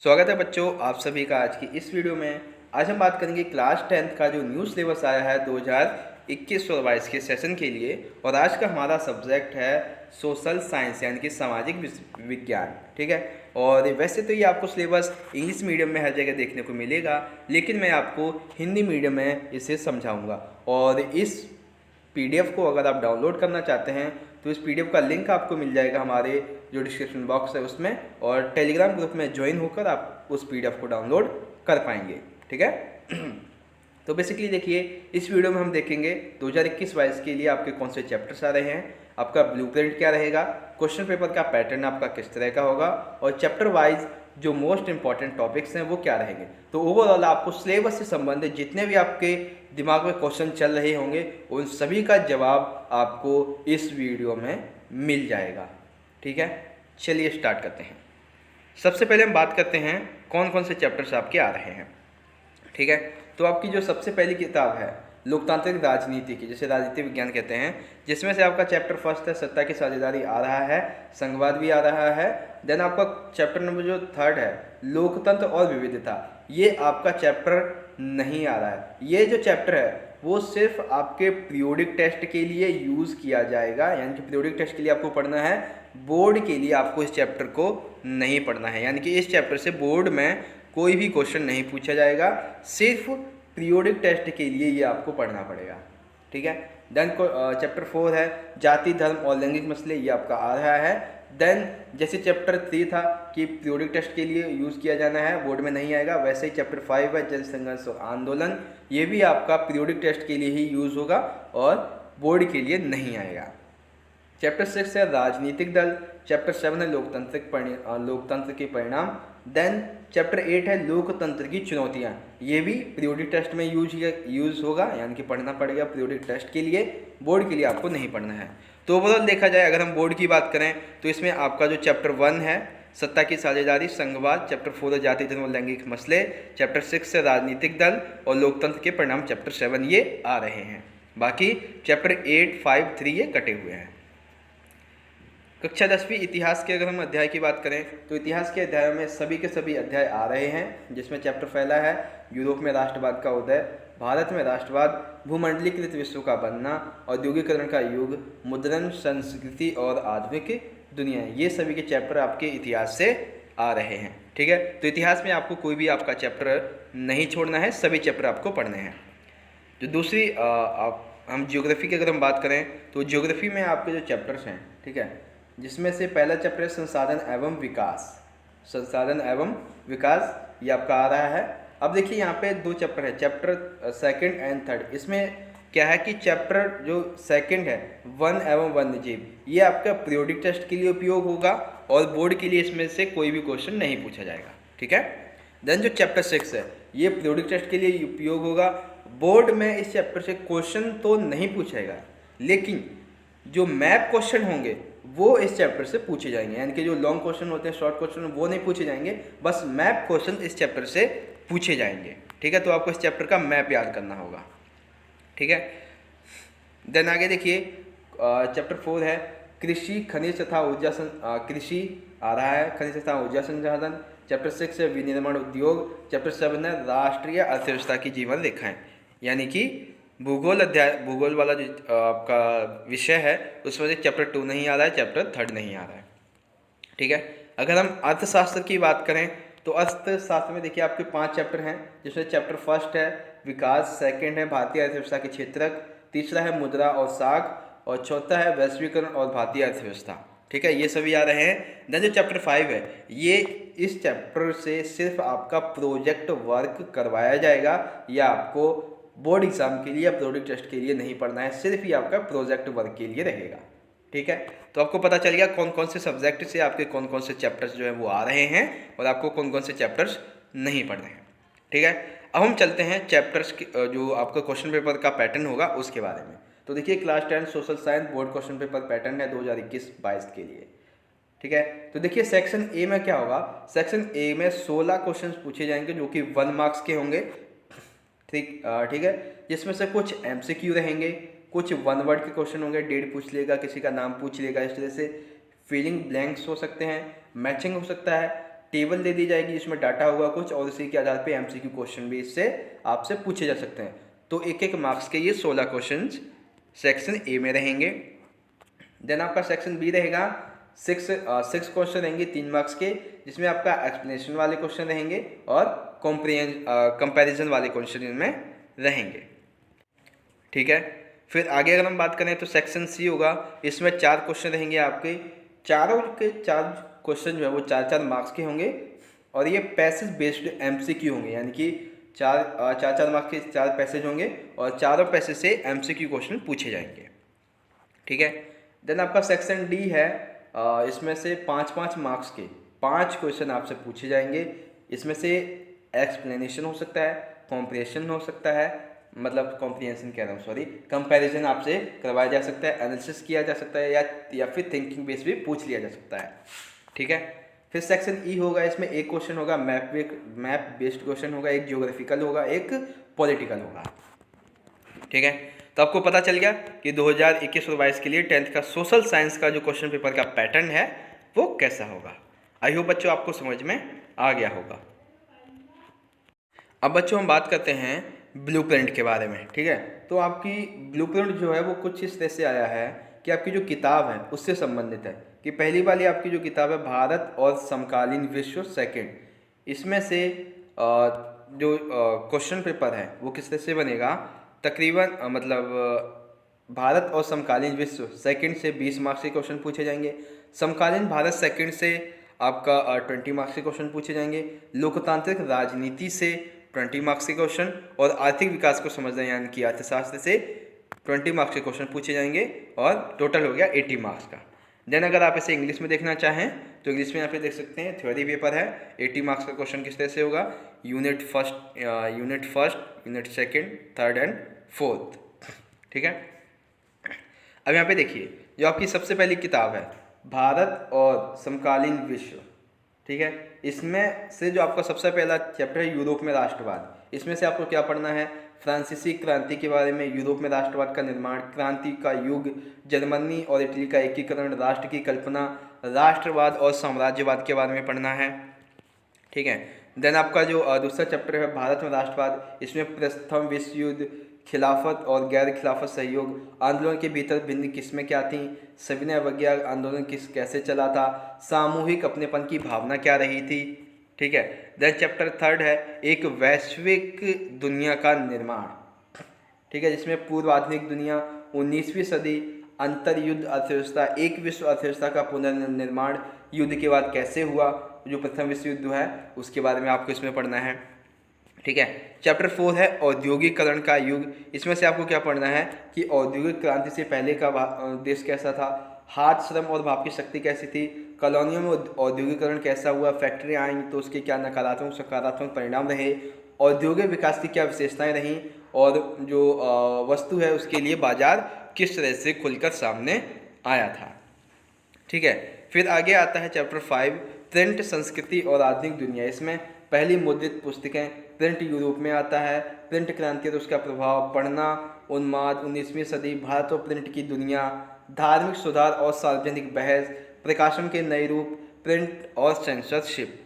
स्वागत है बच्चों, आप सभी का आज की इस वीडियो में। आज हम बात करेंगे क्लास 10th का जो न्यू सिलेबस आया है 2021 और 22 के सेशन के लिए। और आज का हमारा सब्जेक्ट है सोशल साइंस यानी कि सामाजिक विज्ञान। ठीक है। और वैसे तो ये आपको सिलेबस इंग्लिश मीडियम में हर जगह देखने को मिलेगा, लेकिन मैं आपको हिंदी मीडियम में इसे समझाऊँगा। और इस पीडीएफ को अगर आप डाउनलोड करना चाहते हैं तो इस पीडीएफ का लिंक आपको मिल जाएगा हमारे जो डिस्क्रिप्शन बॉक्स है उसमें, और टेलीग्राम ग्रुप में ज्वाइन होकर आप उस पीडीएफ को डाउनलोड कर पाएंगे। ठीक है। तो बेसिकली देखिए, इस वीडियो में हम देखेंगे 2021-22 के लिए आपके कौन से चैप्टर्स आ रहे हैं, आपका ब्लूप्रिंट क्या रहेगा, क्वेश्चन पेपर का पैटर्न आपका किस तरह का होगा, और चैप्टर वाइज जो मोस्ट इंपॉर्टेंट टॉपिक्स हैं वो क्या रहेंगे। तो ओवरऑल आपको सिलेबस से संबंधित जितने भी आपके दिमाग में क्वेश्चन चल रहे होंगे उन सभी का जवाब आपको इस वीडियो में मिल जाएगा। ठीक है, चलिए स्टार्ट करते हैं। सबसे पहले हम बात करते हैं कौन कौन से चैप्टर्स आपके आ रहे हैं। ठीक है। तो आपकी जो सबसे पहली किताब है लोकतांत्रिक राजनीति की, जिसे राजनीति विज्ञान कहते हैं, जिसमें से आपका चैप्टर फर्स्ट है सत्ता की साझेदारी आ रहा है, संघवाद भी आ रहा है। देन आपका चैप्टर नंबर जो थर्ड है लोकतंत्र और विविधता, ये आपका चैप्टर नहीं आ रहा है। ये जो चैप्टर है वो सिर्फ आपके पीरियोडिक टेस्ट के लिए यूज़ किया जाएगा, यानी कि पीरियोडिक टेस्ट के लिए आपको पढ़ना है, बोर्ड के लिए आपको इस चैप्टर को नहीं पढ़ना है। यानी कि इस चैप्टर से बोर्ड में कोई भी क्वेश्चन नहीं पूछा जाएगा, सिर्फ पीरियोडिक टेस्ट के लिए ये आपको पढ़ना पड़ेगा। ठीक है। देन चैप्टर 4 है जाति धर्म और लैंगिक मसले, ये आपका आ रहा है। देन जैसे चैप्टर 3 था कि पीरियोडिक टेस्ट के लिए यूज़ किया जाना है, बोर्ड में नहीं आएगा, वैसे ही चैप्टर 5 है जन संघर्ष और आंदोलन, ये भी आपका पीरियोडिक टेस्ट के लिए ही यूज़ होगा और बोर्ड के लिए नहीं आएगा। चैप्टर 6 है राजनीतिक दल, चैप्टर 7 है लोकतंत्र के परिणाम। देन चैप्टर 8 है लोकतंत्र की चुनौतियाँ, ये भी पीरियोडिक टेस्ट में यूज होगा, यानी कि पढ़ना पड़ेगा पीरियोडिक टेस्ट के लिए, बोर्ड के लिए आपको नहीं पढ़ना है। तो ओवरऑल देखा जाए, अगर हम बोर्ड की बात करें तो इसमें आपका जो चैप्टर 1 है सत्ता की साझेदारी संघवाद, चैप्टर 4 है जाति धर्म और लैंगिक मसले, चैप्टर 6 है राजनीतिक दल और लोकतंत्र के परिणाम, चैप्टर 7 ये आ रहे हैं। बाकी चैप्टर 8, 5, 3 ये कटे हुए हैं। कक्षा 10वीं इतिहास के अगर हम अध्याय की बात करें तो इतिहास के अध्याय में सभी के सभी अध्याय आ रहे हैं, जिसमें चैप्टर पहला है यूरोप में राष्ट्रवाद का उदय, भारत में राष्ट्रवाद, भूमंडलीकृत विश्व का बनना, औद्योगिकरण का युग, मुद्रण, संस्कृति और आधुनिक दुनिया, ये सभी के चैप्टर आपके इतिहास से आ रहे हैं। ठीक है। तो इतिहास में आपको कोई भी आपका चैप्टर नहीं छोड़ना है, सभी चैप्टर आपको पढ़ने हैं। जो दूसरी हम ज्योग्राफी की अगर हम बात करें तो ज्योग्राफी में आपके जो चैप्टर्स हैं, ठीक है, जिसमें से पहला चैप्टर है संसाधन एवं विकास। संसाधन एवं विकास ये आपका आ रहा है। अब देखिए यहाँ पे दो चैप्टर है, चैप्टर सेकंड एंड थर्ड। इसमें क्या है कि चैप्टर जो सेकंड है वन एवं वन्यजीव, ये आपका पीरियोडिक टेस्ट के लिए उपयोग होगा और बोर्ड के लिए इसमें से कोई भी क्वेश्चन नहीं पूछा जाएगा। ठीक है। देन जो चैप्टर 6 है ये पीरियोडिक टेस्ट के लिए उपयोग होगा, बोर्ड में इस चैप्टर से क्वेश्चन तो नहीं पूछेगा, लेकिन जो मैप क्वेश्चन होंगे वो इस चैप्टर से पूछे जाएंगे, यानी कि जो लॉन्ग क्वेश्चन होते हैं, शॉर्ट क्वेश्चन, वो नहीं पूछे जाएंगे, बस मैप क्वेश्चन इस चैप्टर से पूछे जाएंगे। ठीक है। तो आपको इस चैप्टर का मैप याद करना होगा। ठीक है। देन आगे देखिए, चैप्टर 4 है कृषि खनिज तथा ऊर्जा कृषि आ रहा है, खनिज तथा ऊर्जा संसाधन। चैप्टर 6 है विनिर्माण उद्योग। चैप्टर 7 है राष्ट्रीय अर्थव्यवस्था की जीवन रेखाएं, यानी कि भूगोल अध्याय, भूगोल वाला जो आपका विषय है उसमें से चैप्टर 2 नहीं आ रहा है, चैप्टर 3 नहीं आ रहा है। ठीक है। अगर हम अर्थशास्त्र की बात करें तो अर्थशास्त्र में देखिए आपके 5 चैप्टर हैं, जिसमें चैप्टर फर्स्ट है विकास, सेकंड है भारतीय अर्थव्यवस्था के क्षेत्रक, तीसरा है मुद्रा और साख, और चौथा है वैश्वीकरण और भारतीय अर्थव्यवस्था। ठीक है, ये सभी आ रहे हैं। देन जो चैप्टर 5 है ये इस चैप्टर से सिर्फ आपका प्रोजेक्ट वर्क करवाया जाएगा, या आपको बोर्ड एग्जाम के लिए या पीरियोडिक टेस्ट के लिए नहीं पढ़ना है, सिर्फ ये आपका प्रोजेक्ट वर्क के लिए रहेगा। ठीक है। तो आपको पता चल गया कौन कौन से सब्जेक्ट से आपके कौन कौन से चैप्टर्स जो है वो आ रहे हैं और आपको कौन कौन से चैप्टर्स नहीं पढ़ने हैं। ठीक है। अब हम चलते हैं चैप्टर्स की जो आपका क्वेश्चन पेपर का पैटर्न होगा उसके बारे में। तो देखिए class 10 social science board question paper pattern है 2021-22 के लिए। ठीक है। तो देखिए सेक्शन ए में क्या होगा, सेक्शन ए में 16 क्वेश्चन पूछे जाएंगे जो कि 1 मार्क्स के होंगे। ठीक है। जिसमें से कुछ एमसीक्यू रहेंगे, कुछ 1 वर्ड के क्वेश्चन होंगे, डेट पूछ लेगा, किसी का नाम पूछ लेगा, इस तरह से फिलिंग ब्लैंक्स हो सकते हैं, मैचिंग हो सकता है, टेबल दे दी जाएगी, इसमें डाटा होगा कुछ और उसी के आधार पे एमसीक्यू क्वेश्चन भी इससे आपसे पूछे जा सकते हैं। तो एक एक मार्क्स के ये 16 क्वेश्चन सेक्शन ए में रहेंगे। देन आपका सेक्शन बी रहेगा, सिक्स क्वेश्चन रहेंगे 3 मार्क्स के, जिसमें आपका एक्सप्लेनेशन वाले क्वेश्चन रहेंगे और कंपैरिजन वाले क्वेश्चन इनमें रहेंगे। ठीक है, फिर आगे अगर हम बात करें तो सेक्शन सी होगा, इसमें 4 क्वेश्चन रहेंगे आपके, चारों के 4 क्वेश्चन जो है वो 4 मार्क्स के होंगे और ये पैसेज बेस्ड एमसीक्यू होंगे, यानी कि 4 मार्क्स के 4 पैसेज होंगे और चारों पैसेज से एमसीक्यू क्वेश्चन पूछे जाएंगे। ठीक है, देन आपका सेक्शन डी है, इसमें से 5 मार्क्स के 5 क्वेश्चन आपसे पूछे जाएंगे। इसमें से एक्सप्लेनेशन हो सकता है, कॉम्प्रिहेंशन हो सकता है, मतलब कॉम्प्रिहेंशन कह रहा हूँ सॉरी, कंपैरिजन आपसे करवाया जा सकता है, एनालिसिस किया जा सकता है या फिर थिंकिंग बेस भी पूछ लिया जा सकता है। ठीक है, फिर सेक्शन ई होगा, इसमें एक क्वेश्चन होगा मैप बेस्ड क्वेश्चन होगा, एक जियोग्राफिकल होगा, एक पॉलिटिकल होगा। ठीक है, तो आपको पता चल गया कि 2021-22 के लिए 10th का सोशल साइंस का जो क्वेश्चन पेपर का पैटर्न है वो कैसा होगा। आई होप बच्चों आपको समझ में आ गया होगा। अब बच्चों हम बात करते हैं ब्लूप्रिंट के बारे में। ठीक है, तो आपकी ब्लूप्रिंट जो है वो कुछ इस तरह से आया है कि आपकी जो किताब है उससे संबंधित है कि पहली वाली आपकी जो किताब है भारत और समकालीन विश्व सेकंड, इसमें से जो क्वेश्चन पेपर है वो किस तरह से बनेगा, तकरीबन भारत और समकालीन विश्व सेकंड से 20 मार्क्स के क्वेश्चन पूछे जाएंगे, समकालीन भारत सेकंड से आपका 20 मार्क्स के क्वेश्चन पूछे जाएंगे, लोकतांत्रिक राजनीति से 20 मार्क्स के क्वेश्चन और आर्थिक विकास को समझना यानी कि अर्थशास्त्र से 20 मार्क्स के क्वेश्चन पूछे जाएंगे और टोटल हो गया 80 मार्क्स का। देन अगर आप इसे इंग्लिश में देखना चाहें तो इंग्लिश में यहाँ पे देख सकते हैं, थ्योरी पेपर है, 80 मार्क्स का क्वेश्चन किस तरह से होगा, unit first, unit second, third and fourth. ठीक है, अब यहाँ पे देखिए जो आपकी सबसे पहली किताब है भारत और समकालीन विश्व, ठीक है, इसमें से जो आपका सबसे पहला चैप्टर है यूरोप में राष्ट्रवाद, इसमें से आपको क्या पढ़ना है, फ्रांसीसी क्रांति के बारे में, यूरोप में राष्ट्रवाद का निर्माण, क्रांति का युग, जर्मनी और इटली का एकीकरण, राष्ट्र की कल्पना, राष्ट्रवाद और साम्राज्यवाद के बारे में पढ़ना है। ठीक है, देन आपका जो दूसरा चैप्टर है भारत में राष्ट्रवाद, इसमें प्रथम विश्व युद्ध, खिलाफत और गैर खिलाफत सहयोग, आंदोलन के भीतर भिन्न किस्में क्या थीं, सविनय अवज्ञा आंदोलन कैसे चला था, सामूहिक अपनेपन की भावना क्या रही थी। ठीक है, देन चैप्टर थर्ड है एक वैश्विक दुनिया का निर्माण। ठीक है, जिसमें पूर्व आधुनिक दुनिया, 19वीं सदी, अंतर युद्ध अर्थव्यवस्था, एक विश्व अर्थव्यवस्था का पुनर्निर्माण युद्ध के बाद कैसे हुआ, जो प्रथम विश्व युद्ध है उसके बारे में आपको इसमें पढ़ना है। ठीक है, चैप्टर 4 है औद्योगिकरण का युग, इसमें से आपको क्या पढ़ना है कि औद्योगिक क्रांति से पहले का देश कैसा था, हाथ, श्रम और भाप की शक्ति कैसी थी, कॉलोनियों में औद्योगिकरण कैसा हुआ, फैक्ट्रियाँ आई तो उसके क्या नकारात्मक सकारात्मक परिणाम रहे, औद्योगिक विकास की क्या विशेषताएं रहीं और जो वस्तु है उसके लिए बाजार किस तरह से खुलकर सामने आया था। ठीक है, फिर आगे आता है चैप्टर 5 प्रिंट संस्कृति और आधुनिक दुनिया, इसमें पहली मुद्रित पुस्तकें, प्रिंट यूरोप में आता है, प्रिंट क्रांति और उसका प्रभाव, पढ़ना, उन्माद, 19वीं सदी, भारत और प्रिंट की दुनिया, धार्मिक सुधार और सार्वजनिक बहस, प्रकाशन के नए रूप, प्रिंट और सेंसरशिप।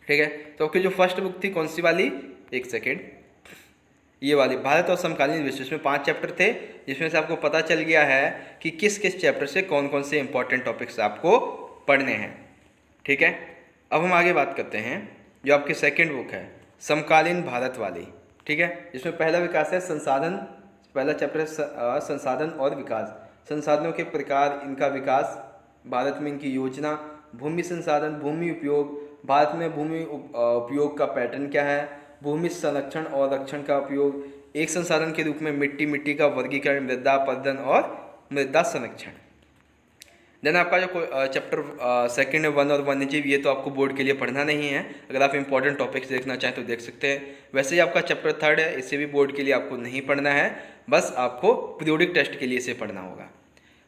ठीक है, तो आपकी जो फर्स्ट बुक थी कौन सी वाली, एक सेकेंड, ये वाली भारत और समकालीन विश्व, इसमें 5 चैप्टर थे, जिसमें से आपको पता चल गया है कि किस किस चैप्टर से कौन कौन से इंपॉर्टेंट टॉपिक्स आपको पढ़ने हैं। ठीक है, अब हम आगे बात करते हैं जो आपकी सेकंड बुक है समकालीन भारत वाली। ठीक है, जिसमें पहला विकास है संसाधन, पहला चैप्टर है संसाधन और विकास, संसाधनों के प्रकार, इनका विकास, भारत में इनकी योजना, भूमि संसाधन, भूमि उपयोग, भारत में भूमि उपयोग का पैटर्न क्या है, भूमि संरक्षण और रक्षण का उपयोग, एक संसाधन के रूप में मिट्टी का वर्गीकरण, मृदा अपरदन और मृदा संरक्षण। देन आपका जो चैप्टर सेकंड है 1 और वन्यजीव, ये तो आपको बोर्ड के लिए पढ़ना नहीं है, अगर आप इंपॉर्टेंट टॉपिक्स देखना चाहें तो देख सकते हैं। वैसे ही आपका चैप्टर 3 है, इसे भी बोर्ड के लिए आपको नहीं पढ़ना है, बस आपको पीरियोडिक टेस्ट के लिए इसे पढ़ना होगा।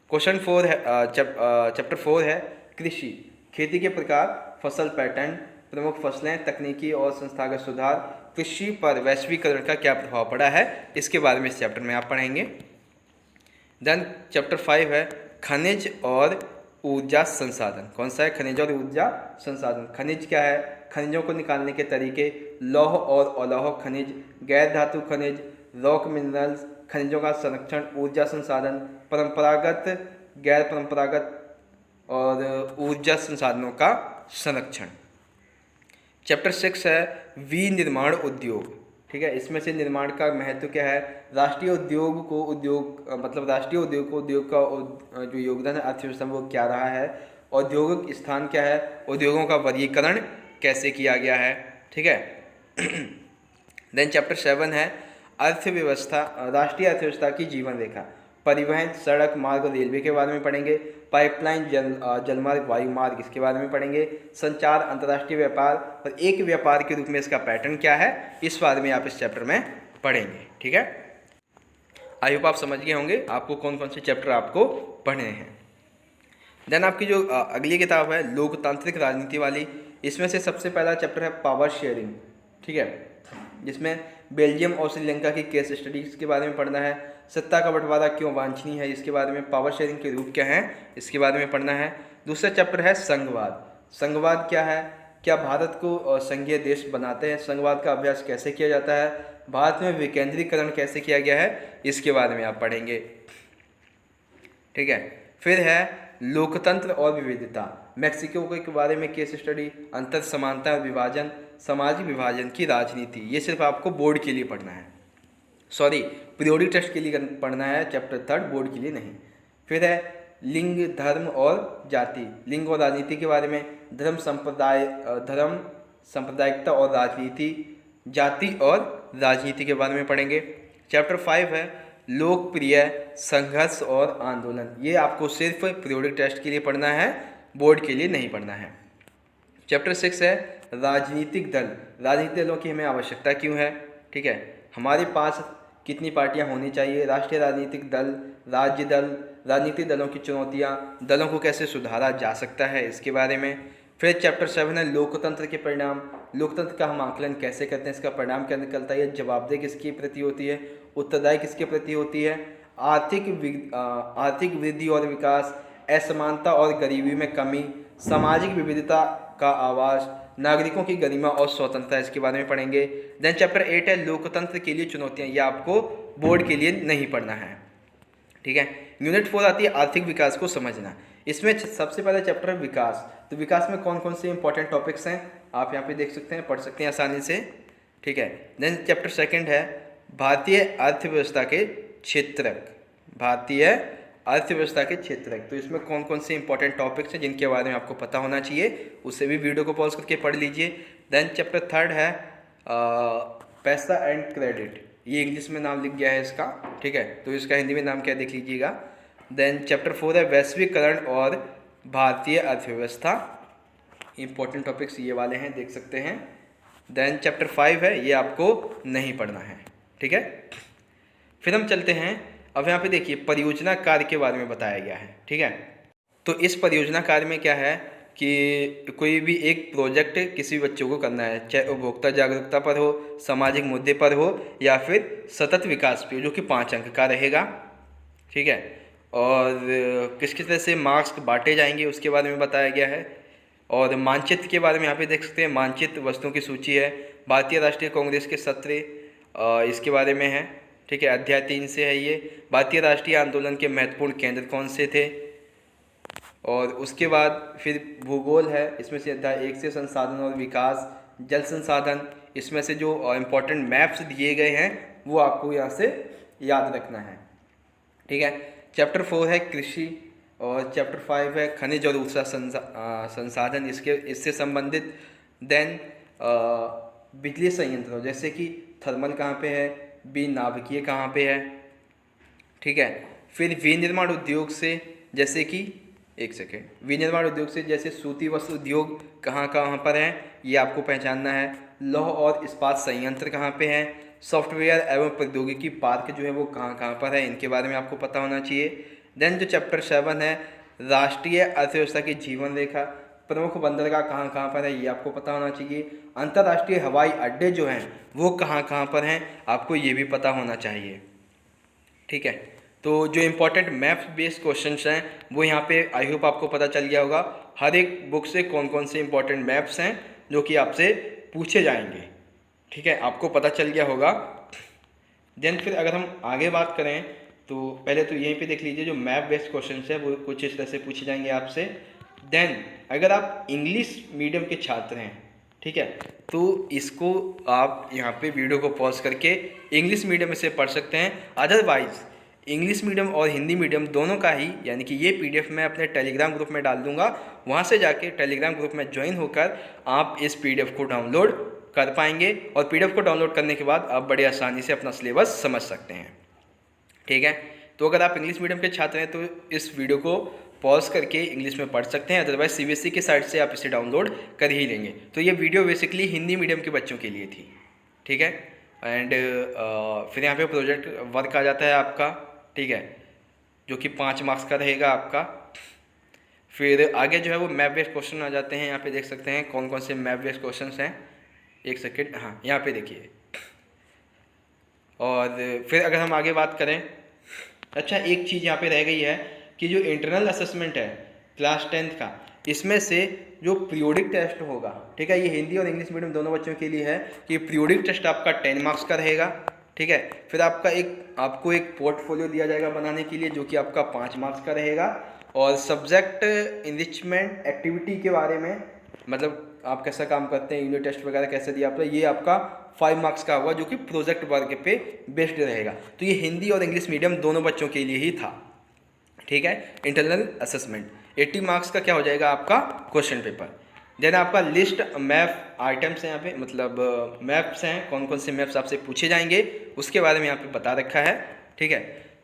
क्वेश्चन 4 है चैप्टर 4 है कृषि, खेती के प्रकार, फसल पैटर्न, प्रमुख फसलें, तकनीकी और संस्थागत सुधार, कृषि पर वैश्वीकरण का क्या प्रभाव पड़ा है, इसके बारे में इस चैप्टर में आप पढ़ेंगे। देन चैप्टर 5 है खनिज और ऊर्जा संसाधन। कौन सा है? खनिज और ऊर्जा संसाधन। खनिज क्या है? खनिजों को निकालने के तरीके, लौह और अलौह खनिज, गैर धातु खनिज, रॉक मिनरल्स, खनिजों का संरक्षण, ऊर्जा संसाधन, परंपरागत, गैर परंपरागत और ऊर्जा संसाधनों का संरक्षण। चैप्टर 6 है विनिर्माण उद्योग। ठीक है, इसमें से निर्माण का महत्व क्या है? राष्ट्रीय उद्योग को राष्ट्रीय उद्योग को उद्योग का जो योगदान है अर्थव्यवस्था में वो क्या रहा है? औद्योगिक स्थान क्या है? उद्योगों का वर्गीकरण कैसे किया गया है? ठीक है। देन चैप्टर 7 है अर्थव्यवस्था, राष्ट्रीय अर्थव्यवस्था की जीवन रेखा। परिवहन, सड़क, मार्ग और रेलवे के बारे में पढ़ेंगे। पाइपलाइन, जलमार्ग, वायुमार्ग, इसके बारे में पढ़ेंगे। संचार, अंतर्राष्ट्रीय व्यापार और एक व्यापार के रूप में इसका पैटर्न क्या है, इस बारे में आप इस चैप्टर में पढ़ेंगे। ठीक है, आई होप आप समझ गए होंगे आपको कौन कौन से चैप्टर आपको पढ़ने हैं। देन आपकी जो अगली किताब है लोकतांत्रिक राजनीति वाली, इसमें से सबसे पहला चैप्टर है पावर शेयरिंग। ठीक है, जिसमें बेल्जियम और श्रीलंका की केस स्टडीज के बारे में पढ़ना है। सत्ता का बंटवारा क्यों वांछनीय है, इसके बारे में। पावर शेयरिंग के रूप क्या हैं, इसके बारे में पढ़ना है। दूसरा चैप्टर है संघवाद। संघवाद क्या है? क्या भारत को संघीय देश बनाते हैं? संघवाद का अभ्यास कैसे किया जाता है? भारत में विकेंद्रीकरण कैसे किया गया है, इसके बारे में आप पढ़ेंगे। ठीक है, फिर है लोकतंत्र और विविधता। मैक्सिको के बारे में केस स्टडी। अंतर, समानता और विभाजन, सामाजिक विभाजन की राजनीति। ये सिर्फ आपको बोर्ड के लिए पढ़ना है, सॉरी पीरियोडिक टेस्ट के लिए पढ़ना है, चैप्टर 3 बोर्ड के लिए नहीं। फिर है लिंग, धर्म और जाति। लिंग और राजनीति के बारे में। धर्म सांप्रदायिकता और राजनीति, जाति और राजनीति के बारे में पढ़ेंगे। चैप्टर 5 है लोकप्रिय, संघर्ष और आंदोलन। ये आपको सिर्फ पीरियोडिक टेस्ट के लिए पढ़ना है, बोर्ड के लिए नहीं पढ़ना है। चैप्टर 6 है राजनीतिक दल। राजनीतिक दलों की हमें आवश्यकता क्यों है? ठीक है, हमारे पास कितनी पार्टियां होनी चाहिए? राष्ट्रीय राजनीतिक दल, राज्य दल, राजनीतिक दलों की चुनौतियां, दलों को कैसे सुधारा जा सकता है, इसके बारे में। फिर चैप्टर 7 है लोकतंत्र के परिणाम। लोकतंत्र का हम आकलन कैसे करते हैं, इसका परिणाम क्या निकलता है? जवाबदेही किसके प्रति होती है, उत्तरदायी किसके प्रति होती है? आर्थिक वृद्धि और विकास, असमानता और गरीबी में कमी, सामाजिक विविधता का आवास, नागरिकों की गरिमा और स्वतंत्रता, इसके बारे में पढ़ेंगे। देन चैप्टर 8 है लोकतंत्र के लिए चुनौतियां। ये आपको बोर्ड के लिए नहीं पढ़ना है। ठीक है, यूनिट 4 आती है आर्थिक विकास को समझना। इसमें सबसे पहला चैप्टर है विकास। तो विकास में कौन कौन से इंपॉर्टेंट टॉपिक्स हैं आप यहाँ पे देख सकते हैं, पढ़ सकते हैं आसानी से। ठीक है, देन चैप्टर 2 है भारतीय अर्थव्यवस्था के क्षेत्रक। भारतीय अर्थव्यवस्था के क्षेत्रक, तो इसमें कौन कौन से इंपॉर्टेंट टॉपिक्स हैं जिनके बारे में आपको पता होना चाहिए, उससे भी वीडियो को पॉज करके पढ़ लीजिए। देन चैप्टर 3 है पैसा एंड क्रेडिट। ये इंग्लिश में नाम लिख गया है इसका, ठीक है, तो इसका हिंदी में नाम क्या देख लीजिएगा। देन चैप्टर 4 है वैश्वीकरण और भारतीय अर्थव्यवस्था। इंपॉर्टेंट टॉपिक्स ये वाले हैं, देख सकते हैं। देन चैप्टर 5 है, ये आपको नहीं पढ़ना है। ठीक है, फिर हम चलते हैं, अब यहाँ पे देखिए परियोजना कार्य के बारे में बताया गया है। ठीक है, तो इस परियोजना कार्य में क्या है कि कोई भी एक प्रोजेक्ट किसी बच्चों को करना है, चाहे उपभोक्ता जागरूकता पर हो, सामाजिक मुद्दे पर हो या फिर सतत विकास पे, जो कि 5 अंक का रहेगा। ठीक है, और किस किस तरह से मार्क्स बांटे जाएंगे उसके बारे में बताया गया है। और मानचित्र के बारे में यहाँ पे देख सकते हैं, मानचित्र वस्तुओं की सूची है। भारतीय राष्ट्रीय कांग्रेस के सत्र इसके बारे में है। ठीक है, अध्याय 3 से है ये। भारतीय राष्ट्रीय आंदोलन के महत्वपूर्ण केंद्र कौन से थे। और उसके बाद फिर भूगोल है, इसमें से अध्याय 1 से संसाधन और विकास, जल संसाधन, इसमें से जो इम्पोर्टेंट मैप्स दिए गए हैं वो आपको यहाँ से याद रखना है। ठीक है, चैप्टर 4 है कृषि और चैप्टर 5 है खनिज और ऊर्जा संसाधन, इससे संबंधित। देन बिजली संयंत्र जैसे कि थर्मल कहाँ पे है, नाभिकीय कहाँ पे है। ठीक है, फिर विनिर्माण उद्योग से जैसे कि विनिर्माण उद्योग से जैसे सूती वस्त्र उद्योग कहाँ कहाँ पर है, ये आपको पहचानना है। लौह और इस्पात संयंत्र कहाँ पे हैं। सॉफ्टवेयर एवं प्रौद्योगिकी पार्क जो है वो कहाँ कहाँ पर है, इनके बारे में आपको पता होना चाहिए। देन जो चैप्टर 7 है राष्ट्रीय अर्थव्यवस्था की जीवन रेखा, प्रमुख बंदरगाह कहाँ कहाँ पर है, ये आपको पता होना चाहिए। अंतर्राष्ट्रीय हवाई अड्डे जो हैं वो कहाँ कहाँ पर हैं, आपको ये भी पता होना चाहिए। ठीक है, तो जो इम्पोर्टेंट मैथ्स बेस्ड क्वेश्चंस हैं वो यहाँ पे आई होप आपको पता चल गया होगा। हर एक बुक से कौन कौन से इम्पोर्टेंट मैथ्स हैं जो कि आपसे पूछे जाएंगे, ठीक है, आपको पता चल गया होगा। देन फिर अगर हम आगे बात करें तो पहले तो यहीं पे देख लीजिए जो मैथ बेस्ड क्वेश्चन है वो कुछ इस तरह से पूछे जाएंगे आपसे। देन अगर आप इंग्लिश मीडियम के छात्र हैं, ठीक है, तो इसको आप यहाँ पे वीडियो को पॉज करके इंग्लिश मीडियम से पढ़ सकते हैं। अदरवाइज इंग्लिश मीडियम और हिंदी मीडियम दोनों का ही यानी कि ये पीडीएफ मैं अपने टेलीग्राम ग्रुप में डाल दूंगा, वहाँ से जाके टेलीग्राम ग्रुप में ज्वाइन होकर आप इस पीडीएफ को डाउनलोड कर पाएंगे और पीडीएफ को डाउनलोड करने के बाद आप बड़ी आसानी से अपना सिलेबस समझ सकते हैं, ठीक है। तो अगर आप इंग्लिश मीडियम के छात्र हैं तो इस वीडियो को पॉज करके इंग्लिश में पढ़ सकते हैं, अदरवाइज सीबीएसई के साइट से आप इसे डाउनलोड कर ही लेंगे। तो ये वीडियो बेसिकली हिंदी मीडियम के बच्चों के लिए थी, ठीक है। एंड फिर यहाँ पे प्रोजेक्ट वर्क आ जाता है आपका, ठीक है, जो कि 5 मार्क्स का रहेगा आपका। फिर आगे जो है वो मैप बेस्ड क्वेश्चन आ जाते हैं। यहाँ पे देख सकते हैं कौन कौन से मैप बेस्ड क्वेश्चन हैं। एक सेकेंड, हाँ यहाँ पे देखिए। और फिर अगर हम आगे बात करें, अच्छा एक चीज़ यहाँ पे रह गई है कि जो इंटरनल असेसमेंट है क्लास 10th का, इसमें से जो पीरियोडिक टेस्ट होगा, ठीक है, ये हिंदी और इंग्लिश मीडियम दोनों बच्चों के लिए है कि पीरियोडिक टेस्ट आपका 10 मार्क्स का रहेगा, ठीक है। फिर आपको एक पोर्टफोलियो दिया जाएगा बनाने के लिए जो कि आपका 5 मार्क्स का रहेगा। और सब्जेक्ट इनरिचमेंट एक्टिविटी के बारे में, मतलब आप कैसा काम करते हैं, यूनिट टेस्ट वगैरह कैसे दिया आपका, ये आपका 5 मार्क्स का होगा जो कि प्रोजेक्ट वर्क पे बेस्ड रहेगा। तो ये हिंदी और इंग्लिश मीडियम दोनों बच्चों के लिए ही था, ठीक है। इंटरनल असेसमेंट 80 मार्क्स का क्या हो जाएगा आपका क्वेश्चन पेपर। देन आपका लिस्ट मैप आइटम्स हैं यहाँ पे, मतलब मैप्स हैं, कौन कौन से मैप्स आपसे पूछे जाएंगे उसके बारे में यहाँ पे बता रखा है, ठीक है।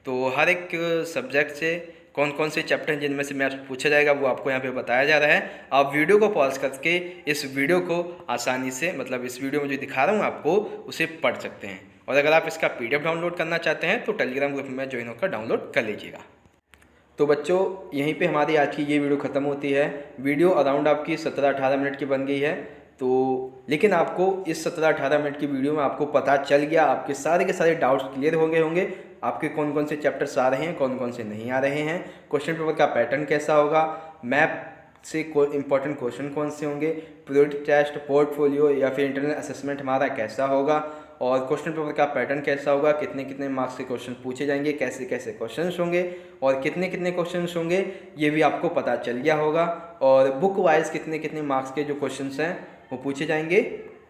तो हर एक सब्जेक्ट से कौन कौन से चैप्टर हैं जिनमें से मैप्स पूछा जाएगा वो आपको यहाँ पे बताया जा रहा है। आप वीडियो को पॉज करके इस वीडियो को आसानी से, मतलब इस वीडियो में जो दिखा रहा हूँ आपको, उसे पढ़ सकते हैं। और अगर आप इसका पीडीएफ डाउनलोड करना चाहते हैं तो टेलीग्राम ग्रुप में ज्वाइन होकर डाउनलोड कर लीजिएगा। तो बच्चों यहीं पे हमारी आज की ये वीडियो ख़त्म होती है। वीडियो अराउंड आपकी 17-18 मिनट की बन गई है। तो लेकिन आपको इस 17-18 मिनट की वीडियो में आपको पता चल गया, आपके सारे के सारे डाउट्स क्लियर हो गए होंगे, आपके कौन कौन से चैप्टर्स आ रहे हैं, कौन कौन से नहीं आ रहे हैं, क्वेश्चन पेपर का पैटर्न कैसा होगा, मैप से इंपॉर्टेंट क्वेश्चन कौन से होंगे, पीरियोडिक टेस्ट, पोर्टफोलियो या फिर इंटरनल असेसमेंट हमारा कैसा होगा, और क्वेश्चन पेपर का पैटर्न कैसा होगा, कितने कितने मार्क्स के क्वेश्चन पूछे जाएंगे, कैसे कैसे क्वेश्चंस होंगे और कितने कितने क्वेश्चंस होंगे, ये भी आपको पता चल गया होगा। और बुक वाइज कितने कितने मार्क्स के जो क्वेश्चंस हैं वो पूछे जाएंगे,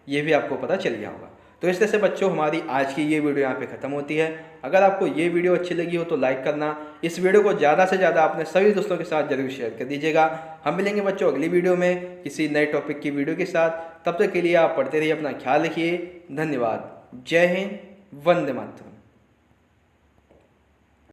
ये भी आपको पता चल गया होगा। तो इस तरह से बच्चों हमारी आज की ये वीडियो यहाँ पे ख़त्म होती है। अगर आपको ये वीडियो अच्छी लगी हो तो लाइक करना, इस वीडियो को ज़्यादा से ज़्यादा अपने सभी दोस्तों के साथ जरूर शेयर कर दीजिएगा। हम मिलेंगे बच्चों अगली वीडियो में किसी नए टॉपिक की वीडियो के साथ। तब तक के लिए आप पढ़ते रहिए, अपना ख्याल रखिए। धन्यवाद। जय हिंद, वंदे मातरम।